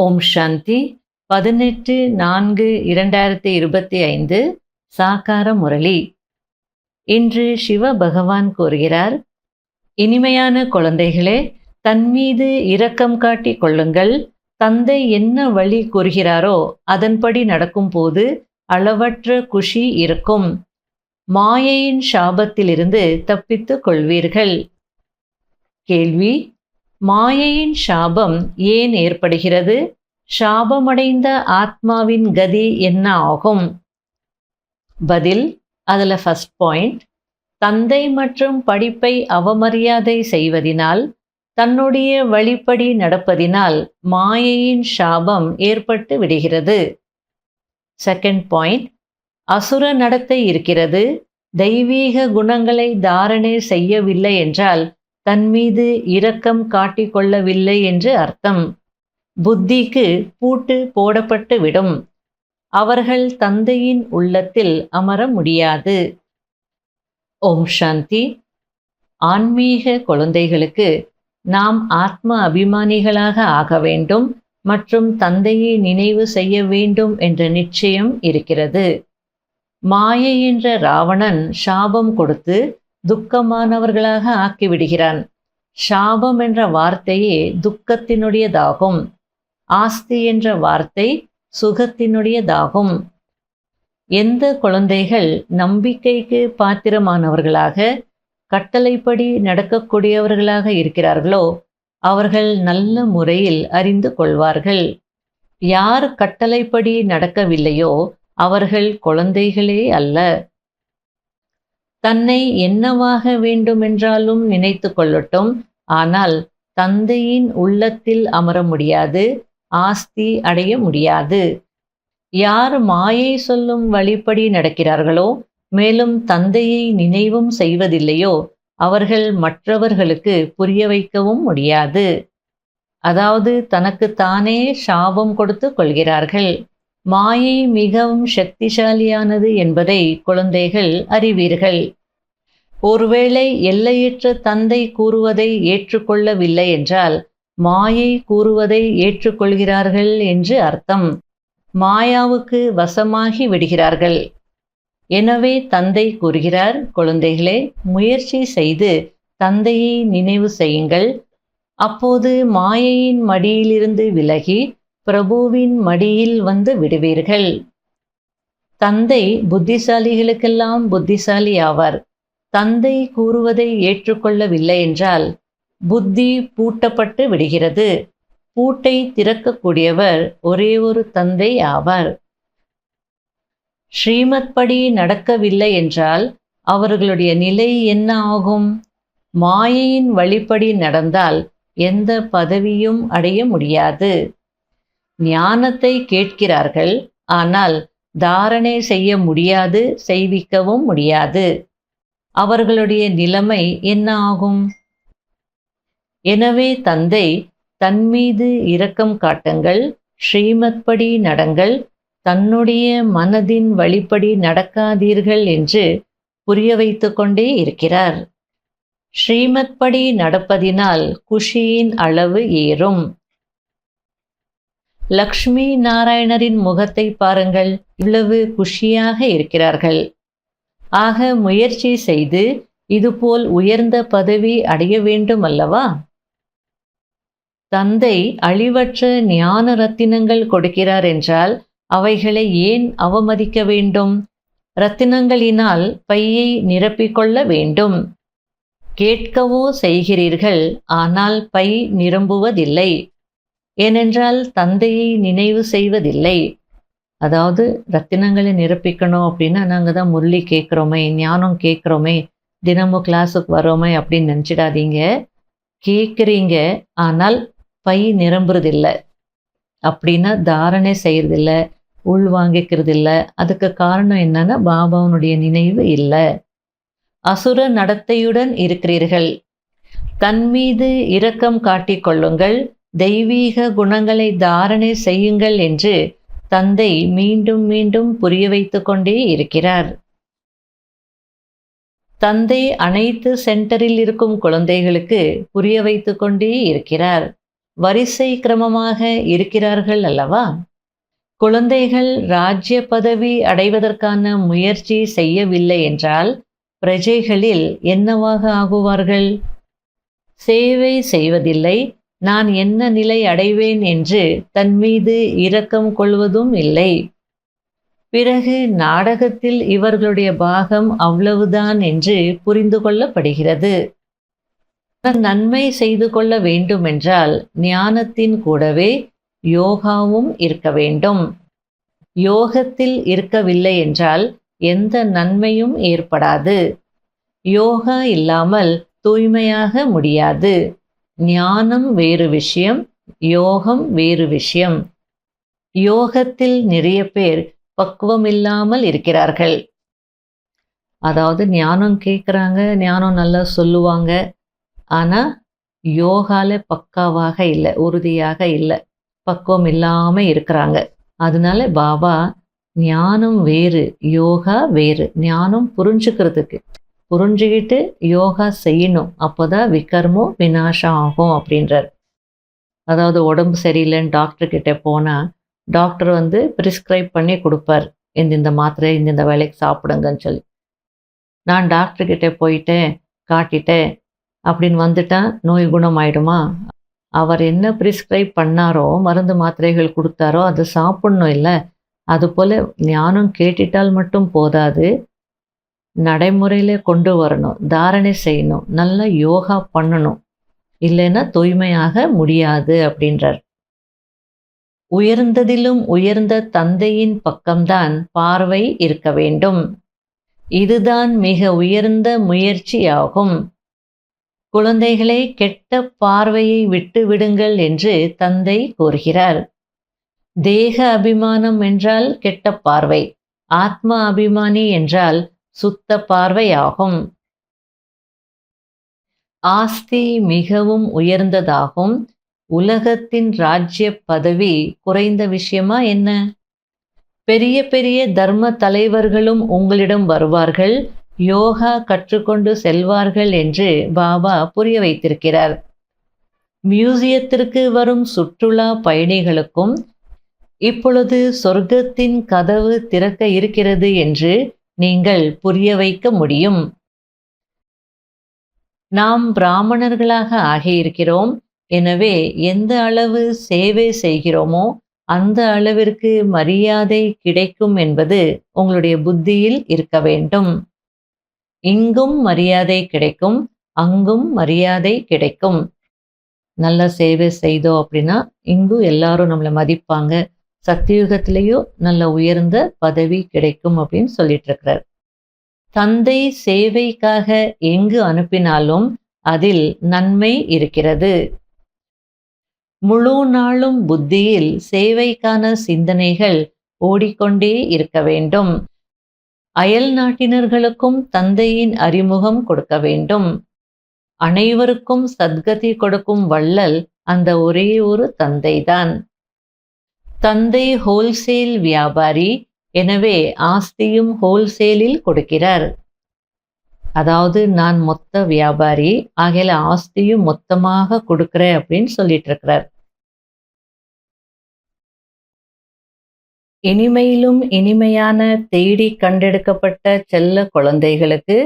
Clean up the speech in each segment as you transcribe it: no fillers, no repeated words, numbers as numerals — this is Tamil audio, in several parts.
ஓம் சாந்தி 18/4/2025 சாகார முரளி. இன்று சிவ பகவான் கூறுகிறார், இனிமையான குழந்தைகளே, தன்மீது இரக்கம் காட்டிக் கொள்ளுங்கள். தந்தை என்ன வழி கூறுகிறாரோ அதன்படி நடக்கும்போது அளவற்ற குஷி இருக்கும். மாயையின் சாபத்திலிருந்து தப்பித்துக் கொள்வீர்கள். கேள்வி: மாயையின் சாபம் ஏன் ஏற்படுகிறது? சாபமடைந்த ஆத்மாவின் கதி என்ன ஆகும்? பதில்: அதில் ஃபர்ஸ்ட் பாயிண்ட், தந்தை மற்றும் படிப்பை அவமரியாதை செய்வதினால், தன்னுடைய வழிப்படி நடப்பதினால் மாயையின் சாபம் ஏற்பட்டு விடுகிறது. செகண்ட் பாயிண்ட், அசுர நடத்தை இருக்கிறது. தெய்வீக குணங்களை தாரணை செய்யவில்லை என்றால் தன்மீது இரக்கம் காட்டிக்கொள்ளவில்லை என்று அர்த்தம். புத்திக்கு பூட்டு போடப்பட்டு விடும். அவர்கள் தந்தையின் உள்ளத்தில் அமர முடியாது. ஓம் சாந்தி. ஆன்மீக குழந்தைகளுக்கு நாம் ஆத்ம அபிமானிகளாக ஆக வேண்டும் மற்றும் தந்தையை நினைவு செய்ய வேண்டும் என்ற நிச்சயம் இருக்கிறது. மாயை என்ற ராவணன் சாபம் கொடுத்து துக்கமானவர்களாக ஆக்கிவிடுகிறான். சாபம் என்ற வார்த்தையே துக்கத்தினுடையதாகும். ஆஸ்தி என்ற வார்த்தை சுகத்தினுடையதாகும். எந்த குழந்தைகள் நம்பிக்கைக்கு பாத்திரமானவர்களாக, கட்டளைப்படி நடக்கக்கூடியவர்களாக இருக்கிறார்களோ அவர்கள் நல்ல முறையில் அறிந்து கொள்வார்கள். யார் கட்டளைப்படி நடக்கவில்லையோ அவர்கள் குழந்தைகளே அல்ல. தன்னை என்னவாக வேண்டுமென்றாலும் நினைத்து கொள்ளட்டும், ஆனால் தந்தையின் உள்ளத்தில் அமர முடியாது, ஆஸ்தி அடைய முடியாது. யார் மாயை சொல்லும் வழிப்படி நடக்கிறார்களோ, மேலும் தந்தையை நினைவும் செய்வதில்லையோ அவர்கள் மற்றவர்களுக்கு புரிய வைக்கவும் முடியாது. அதாவது தனக்குத்தானே சாபம் கொடுத்து கொள்கிறார்கள். மாயை மிகவும் சக்திசாலியானது என்பதை குழந்தைகள் அறிவீர்கள். ஒருவேளை எல்லையற்ற தந்தை கூறுவதை ஏற்றுக்கொள்ளவில்லை என்றால் மாயை கூறுவதை ஏற்றுக்கொள்கிறார்கள் என்று அர்த்தம். மாயாவுக்கு வசமாகி விடுகிறார்கள். எனவே தந்தை கூறுகிறார், குழந்தைகளே, முயற்சி செய்து தந்தையை நினைவு செய்யுங்கள். அப்போது மாயையின் மடியிலிருந்து விலகி பிரபுவின் மடியில் வந்து விடுவீர்கள். தந்தை புத்திசாலிகளுக்கெல்லாம் புத்திசாலி ஆவார். தந்தை கூறுவதை ஏற்றுக்கொள்ளவில்லை என்றால் புத்தி பூட்டப்பட்டு விடுகிறது. பூட்டை திறக்கக்கூடியவர் ஒரே ஒரு தந்தை ஆவார். ஸ்ரீமத் படி நடக்கவில்லை என்றால் அவர்களுடைய நிலை என்ன ஆகும்? மாயையின் வழிப்படி நடந்தால் எந்த பதவியும் அடைய முடியாது. ஞானத்தை கேட்கிறார்கள், ஆனால் தாரணை செய்ய முடியாது, செய்விக்கவும் முடியாது. அவர்களுடைய நிலைமை என்ன ஆகும்? எனவே தந்தை தன்மீது இரக்கம் காட்டுங்கள், ஸ்ரீமத் படி நடங்கள், தன்னுடைய மனதின் வழிப்படி நடக்காதீர்கள் என்று புரிய வைத்து கொண்டே இருக்கிறார். ஸ்ரீமத் படி நடப்பதினால் குஷியின் அளவு ஏறும். லக்ஷ்மி நாராயணரின் முகத்தை பாருங்கள், இவ்வளவு குஷியாக இருக்கிறார்கள். ஆக முயற்சி செய்து இதுபோல் உயர்ந்த பதவி அடைய வேண்டும் அல்லவா? தந்தை அழிவற்ற ஞான ரத்தினங்கள் கொடுக்கிறார் என்றால் அவைகளை ஏன் அவமதிக்க வேண்டும்? ரத்தினங்களினால் பையை நிரப்பிக்கொள்ள வேண்டும். கேட்கவோ செய்கிறீர்கள், ஆனால் பை நிரம்புவதில்லை. ஏனென்றால் தந்தையை நினைவு செய்வதில்லை. அதாவது ரத்தினங்களை நிரப்பிக்கணும் அப்படின்னா நாங்கள் தான் முரளி கேட்குறோமே, ஞானம் கேட்குறோமே, தினமும் கிளாஸுக்கு வரோமே அப்படின்னு நினச்சிடாதீங்க. கேட்குறீங்க, ஆனால் பை நிரம்புறதில்லை. அப்படின்னா தாரணை செய்கிறதில்ல, உள் வாங்கிக்கிறதில்ல. அதுக்கு காரணம் என்னன்னா பாபாவுடைய நினைவு இல்லை. அசுர நடத்தையுடன் இருக்கிறீர்கள். தன்மீது இரக்கம் காட்டிக்கொள்ளுங்கள், தெய்வீக குணங்களை தாரணை செய்யுங்கள் என்று தந்தை மீண்டும் மீண்டும் புரிய வைத்து கொண்டே இருக்கிறார். தந்தை அனைத்து சென்டரில் இருக்கும் குழந்தைகளுக்கு புரிய வைத்து கொண்டே இருக்கிறார். வரிசை கிரமமாக இருக்கிறார்கள் அல்லவா? குழந்தைகள் ராஜ்ய பதவி அடைவதற்கான முயற்சி செய்யவில்லை என்றால் பிரஜைகளில் என்னவாக ஆகுவார்கள்? சேவை செய்வதில்லை, நான் என்ன நிலை அடைவேன் என்று தன் மீது இரக்கம் கொள்வதும் இல்லை. பிறகு நாடகத்தில் இவர்களுடைய பாகம் அவ்வளவுதான் என்று புரிந்து கொள்ளப்படுகிறது. நன்மை செய்து கொள்ள வேண்டுமென்றால் ஞானத்தின் கூடவே யோகாவும் இருக்க வேண்டும். யோகத்தில் இருக்கவில்லை என்றால் எந்த நன்மையும் ஏற்படாது. யோகா இல்லாமல் தூய்மையாக முடியாது. ஞானம் வேறு விஷயம், யோகம் வேறு விஷயம். யோகத்தில் நிறைய பேர் பக்குவம் இல்லாமல் இருக்கிறார்கள். அதாவது ஞானம் கேட்குறாங்க, ஞானம் நல்லா சொல்லுவாங்க, ஆனால் யோகால பக்காவாக இல்லை, உறுதியாக இல்லை, பக்குவம் இல்லாமல் இருக்கிறாங்க. அதனால பாபா ஞானம் வேறு, யோகா வேறு. ஞானம் புரிஞ்சுக்கிட்டு யோகா செய்யணும், அப்போதான் விகர்மம் விநாசம் ஆகும் அப்படின்றார். அதாவது உடம்பு சரியில்லைன்னு டாக்டர்கிட்ட போனால் டாக்டர் ப்ரிஸ்கிரைப் பண்ணி கொடுப்பார், இந்த மாத்திரை இந்த வேலைக்கு சாப்பிடுங்கன்னு சொல்லி. நான் டாக்டர்கிட்ட போயிட்டேன், காட்டிட்டேன் அப்படின்னு வந்துட்டால் நோய் குணமாயிடுமா? அவர் என்ன ப்ரிஸ்கிரைப் பண்ணாரோ, மருந்து மாத்திரைகள் கொடுத்தாரோ அதை சாப்பிடணும் இல்லை? அதுபோல் ஞானம் கேட்டுட்டால் மட்டும் போதாது, நடைமுறையில் கொண்டு வரணும், தாரணை செய்யணும், நல்லா யோகா பண்ணணும், இல்லைன்னா தூய்மையாக முடியாது அப்படின்றார். உயர்ந்ததிலும் உயர்ந்த தந்தையின் பக்கம்தான் பார்வை இருக்க வேண்டும். இதுதான் மிக உயர்ந்த முயற்சியாகும். குழந்தைகளை கெட்ட பார்வையை விட்டு விடுங்கள் என்று தந்தை கூறுகிறார். தேக அபிமானம் என்றால் கெட்ட பார்வை, ஆத்ம அபிமானி என்றால் சுத்த பார்வையாகும். ஆஸ்தி மிகவும் உயர்ந்ததாகும். உலகத்தின் ராஜ்ய பதவி குறைந்த விஷயமா என்ன? பெரிய பெரிய தர்ம தலைவர்களும் உங்களிடம் வருவார்கள், யோகா கற்றுக்கொண்டு செல்வார்கள் என்று பாபா புரிய வைத்திருக்கிறார். மியூசியத்திற்கு வரும் சுற்றுலா பயணிகளுக்கும் இப்பொழுது சொர்க்கத்தின் கதவு திறக்க இருக்கிறது என்று நீங்கள் புரிய வைக்க முடியும். நாம் பிராமணர்களாக ஆகியிருக்கிறோம், எனவே எந்த அளவு சேவை செய்கிறோமோ அந்த அளவிற்கு மரியாதை கிடைக்கும் என்பது உங்களுடைய புத்தியில் இருக்க வேண்டும். இங்கும் மரியாதை கிடைக்கும், அங்கும் மரியாதை கிடைக்கும். நல்ல சேவை செய்தோம் அப்படின்னா இங்கும் எல்லாரும் நம்மளை மதிப்பாங்க, சத்தியுகத்திலேயும் நல்ல உயர்ந்த பதவி கிடைக்கும் அப்படின்னு சொல்லிட்டு இருக்கிறார். தந்தை சேவைக்காக எங்கு அனுப்பினாலும் அதில் நன்மை இருக்கிறது. முழு நாளும் புத்தியில் சேவைக்கான சிந்தனைகள் ஓடிக்கொண்டே இருக்க வேண்டும். அயல் நாட்டினர்களுக்கும் தந்தையின் அறிமுகம் கொடுக்க வேண்டும். அனைவருக்கும் சத்கதி கொடுக்கும் வள்ளல் அந்த ஒரே ஒரு தந்தைதான். தந்தை ஹோல்சேல் வியாபாரி, எனவே ஆஸ்தியும் ஹோல்சேலில் கொடுக்கிறார். அதாவது நான் மொத்த வியாபாரி, ஆகையில ஆஸ்தியும் மொத்தமாக கொடுக்கிறேன் அப்படின்னு சொல்லிட்டு இருக்கிறார். இனிமையிலும் இனிமையான தேடி கண்டெடுக்கப்பட்ட செல்ல குழந்தைகளுக்கு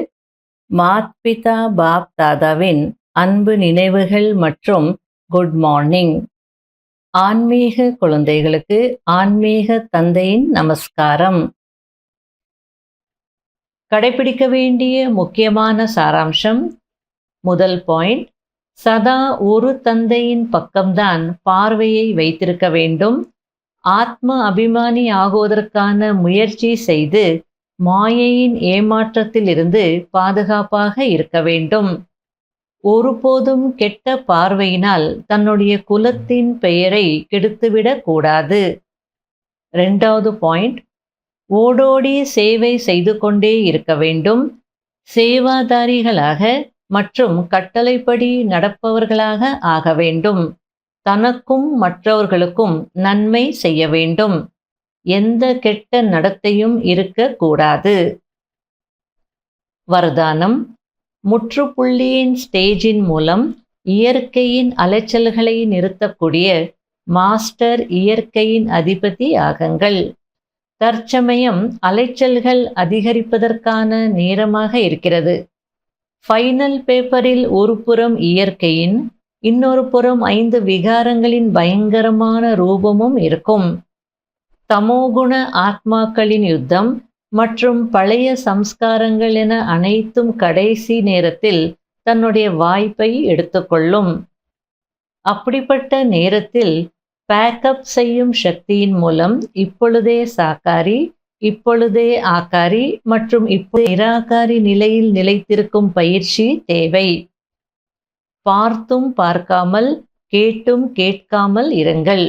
மாத்பிதா பாப் தாதாவின் அன்பு நினைவுகள் மற்றும் குட் மார்னிங். ஆன்மீக குழந்தைகளுக்கு ஆன்மீக தந்தையின் நமஸ்காரம். கடைபிடிக்க வேண்டிய முக்கியமான சாராம்சம். முதல் பாயிண்ட், சதா ஒரு தந்தையின் பக்கம்தான் பார்வையை வைத்திருக்க வேண்டும். ஆத்ம அபிமானி ஆகுவதற்கான முயற்சி செய்து மாயையின் ஏமாற்றத்திலிருந்து பாதுகாப்பாக இருக்க வேண்டும். ஒருபோதும் கெட்ட பார்வையினால் தன்னுடைய குலத்தின் பெயரை கெடுத்துவிடக் கூடாது. 2வது பாயிண்ட், ஓடோடி சேவை செய்து கொண்டே இருக்க வேண்டும். சேவாதாரிகளாக மற்றும் கட்டளைப்படி நடப்பவர்களாக ஆக வேண்டும். தனக்கும் மற்றவர்களுக்கும் நன்மை செய்ய வேண்டும். எந்த கெட்ட நடத்தையும் இருக்கக்கூடாது. வரதானம். முற்றுப்புள்ளியின் ஸ்டேஜின் மூலம் இயற்கையின் அலைச்சல்களை நிறுத்தக்கூடிய மாஸ்டர் இயற்கையின் அதிபதி ஆகுங்கள். தற்சமயம் அலைச்சல்கள் அதிகரிப்பதற்கான நேரமாக இருக்கிறது. ஃபைனல் பேப்பரில் ஒரு புறம் இயற்கையின், இன்னொரு புறம் 5 விகாரங்களின் பயங்கரமான ரூபமும் இருக்கும். தமோகுண ஆத்மாக்களின் யுத்தம் மற்றும் பழைய சம்ஸ்காரங்கள் என அனைத்தும் கடைசி நேரத்தில் தன்னுடைய வாய்ப்பை எடுத்துக்கொள்ளும். அப்படிப்பட்ட நேரத்தில் பேக்கப் செய்யும் சக்தியின் மூலம் இப்பொழுதே சாக்காரி, இப்பொழுதே ஆக்காரி மற்றும் இப்பொழுது நிராகாரி நிலையில் நிலைத்திருக்கும் பயிற்சி தேவை. பார்த்தும் பார்க்காமல், கேட்டும் கேட்காமல் இருங்கள்.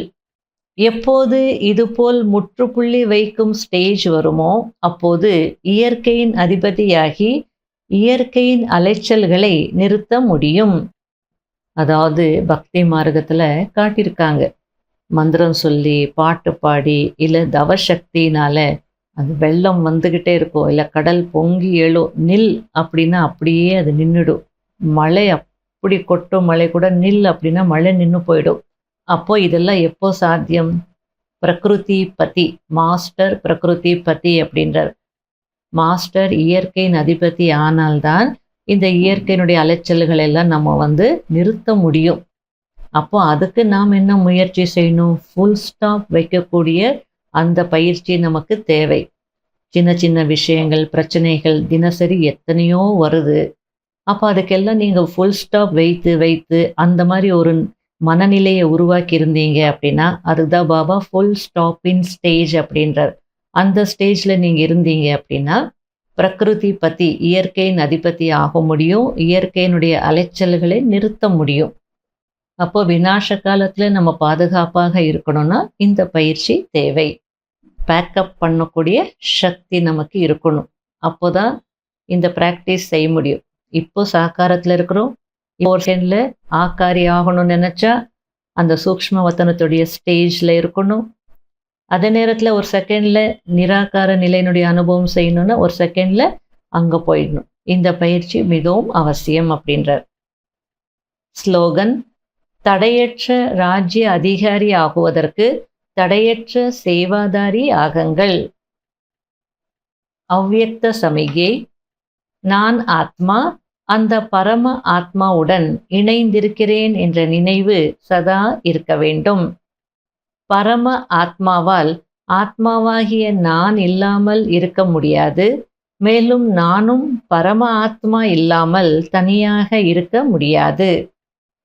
எப்போது இதுபோல் முற்றுப்புள்ளி வைக்கும் ஸ்டேஜ் வருமோ அப்போது இயற்கையின் அதிபதியாகி இயற்கையின் அலைச்சல்களை நிறுத்த முடியும். அதாவது பக்தி மார்க்கத்துல காட்டியிருக்காங்க. மந்திரம் சொல்லி, பாட்டு பாடி, இல்லை தவசக்தினால அது வெள்ளம் வந்துக்கிட்டே இருக்கும், இல்லை கடல் பொங்கி எழும். நில் அப்படின்னா அப்படியே அது நின்றுடும். மழை அப்படி கொட்டும், மழை கூட நில் அப்படின்னா மழை நின்று போயிடும். அப்போ இதெல்லாம் எப்போ சாத்தியம்? பிரகிருதி பதி, மாஸ்டர் பிரகிருதி பதி அப்படின்றார். மாஸ்டர் இயற்கையின் அதிபதி ஆனால்தான் இந்த இயற்கையினுடைய அலைச்சல்கள் எல்லாம் நம்ம நிறுத்த முடியும். அப்போ அதுக்கு நாம் என்ன முயற்சி செய்யணும்? ஃபுல் ஸ்டாப் வைக்கக்கூடிய அந்த பயிற்சி நமக்கு தேவை. சின்ன சின்ன விஷயங்கள், பிரச்சனைகள் தினசரி எத்தனையோ வருது. அப்போ அதுக்கெல்லாம் நீங்கள் ஃபுல் ஸ்டாப் வைத்து வைத்து அந்த மாதிரி ஒரு மனநிலையை உருவாக்கி இருந்தீங்க அப்படின்னா அதுதான் பாபா ஃபுல் ஸ்டாப்பின் ஸ்டேஜ் அப்படின்றார். அந்த ஸ்டேஜில் நீங்கள் இருந்தீங்க அப்படின்னா பிரகிருதி பத்தி, இயற்கையின் அதிபதி ஆக முடியும். இயற்கையினுடைய அலைச்சல்களை நிறுத்த முடியும். அப்போ விநாச காலத்தில் நம்ம பாதுகாப்பாக இருக்கணும்னா இந்த பயிற்சி தேவை. பேக்கப் பண்ணக்கூடிய சக்தி நமக்கு இருக்கணும். அப்போதான் இந்த ப்ராக்டிஸ் செய்ய முடியும். இப்போ சாக்காரத்தில் இருக்கிறோம். ஒரு செகண்டில் ஆக்காரி ஆகணும்னு நினச்சா அந்த சூக்ஷ்ம வத்தனத்துடைய ஸ்டேஜில் இருக்கணும். அதே நேரத்தில் ஒரு செகண்டில் நிராகார நிலையினுடைய அனுபவம் செய்யணும்னா ஒரு செகண்டில் அங்கே போயிடணும். இந்த பயிற்சி மிகவும் அவசியம் அப்படின்றார். ஸ்லோகன்: தடையற்ற ராஜ்ய அதிகாரி ஆகுவதற்கு தடையற்ற சேவாதாரி ஆகுங்கள். அவ்யக்த சமிகை: நான் ஆத்மா, அந்த பரம ஆத்மாவுடன் இணைந்திருக்கிறேன் என்ற நினைவு சதா இருக்க வேண்டும். பரம ஆத்மாவால் ஆத்மாவாகிய நான் இல்லாமல் இருக்க முடியாது. மேலும் நானும் பரம ஆத்மா இல்லாமல் தனியாக இருக்க முடியாது.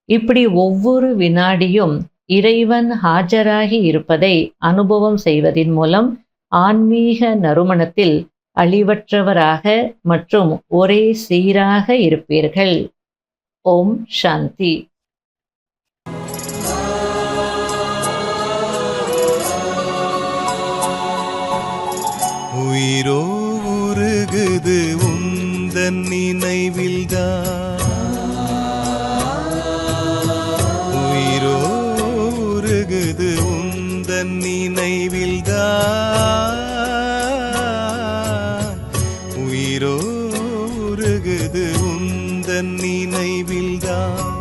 இப்படி ஒவ்வொரு வினாடியும் இறைவன் ஆஜராகி இருப்பதை அனுபவம் செய்வதின் மூலம் ஆன்மீக நறுமணத்தில் அழிவற்றவராக மற்றும் ஒரே சீராக இருப்பீர்கள். ஓம் சாந்தி. உயிரோ உருகுது உந்தன் நினைவில்தான், உயிரோ உருகுது உந்தன் நினைவில்தான், உயிரோ உருகுது உந்தன் நினைவில்தான்.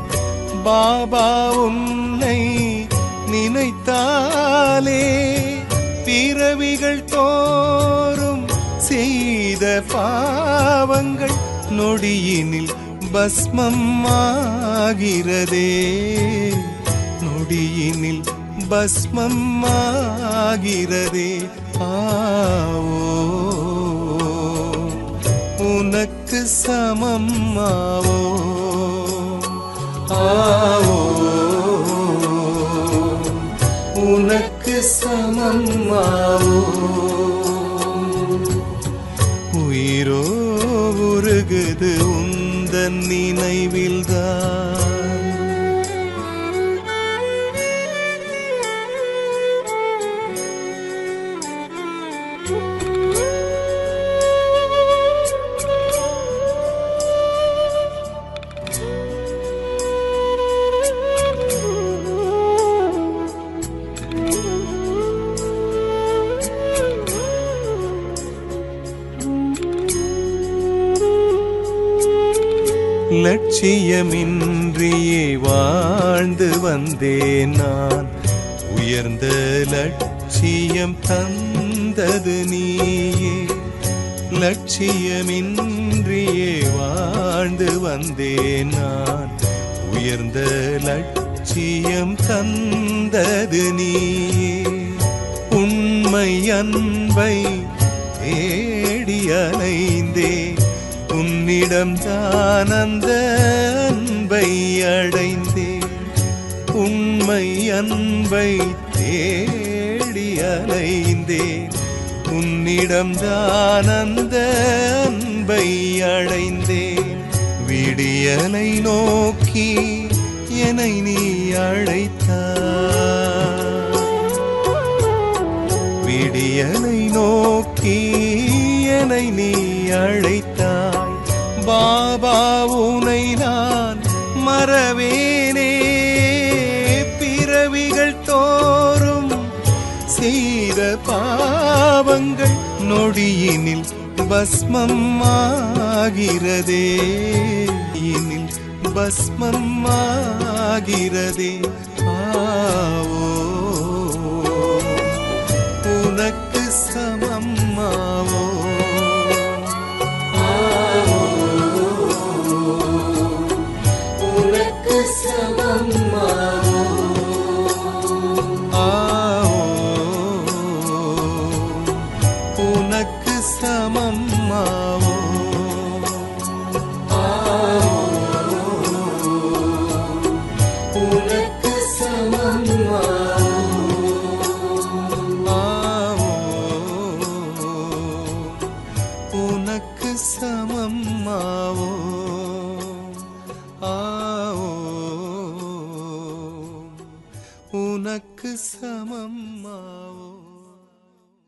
பாபா உன்னை நினைத்தாலே பிறவிகள் தோறும் செய்த பாவங்கள் நொடியினில் பஸ்மம் ஆகிறதே, நொடியினில் பஸ்மம் ஆகிறதே. ஆவோ உனக்கு சமம் ஆவோ, ஆவோ உனக்கு சமம் ஆவோ. உயிரோ உருகுது உந்தன் நினைவில்தான். லட்சியமின்றியே வாழ்ந்து வந்தேன் நான். உயர்ந்த லட்சியம் தந்தது நீயே. லட்சியமின்றியே வாழ்ந்து வந்தேன் நான். உயர்ந்த லட்சியம் தந்தது நீயே. உண்மை அன்பை தேடி அலைந்தேன். உன்னிடம் தான் அந்த அன்பை அடைந்தேன். உண்மை அன்பை தேடி அலைந்தேன். உன்னிடம் தான் அந்த அன்பை அடைந்தேன். விடியலை நோக்கி என்னை நீ அழைத்தாய். விடியலை நோக்கி என்னை நீ அழைத்தாய். பாபா உனை நான் மறவேனே. பிறவிகள் தோறும் செய்த பாவங்கள் நொடியினில் பஸ்மம் ஆகிறதே. இனில் பஸ்மம் ஆகிறதே. ஆவோ உனக்கு சமம் ஆவோ. உனக்கு சமம் உனக்கு சமம் ஆவோ. உனக்கு சமம் உனக்கு சமம் ஆவோ. உனக்கு சமம் ஆவோ.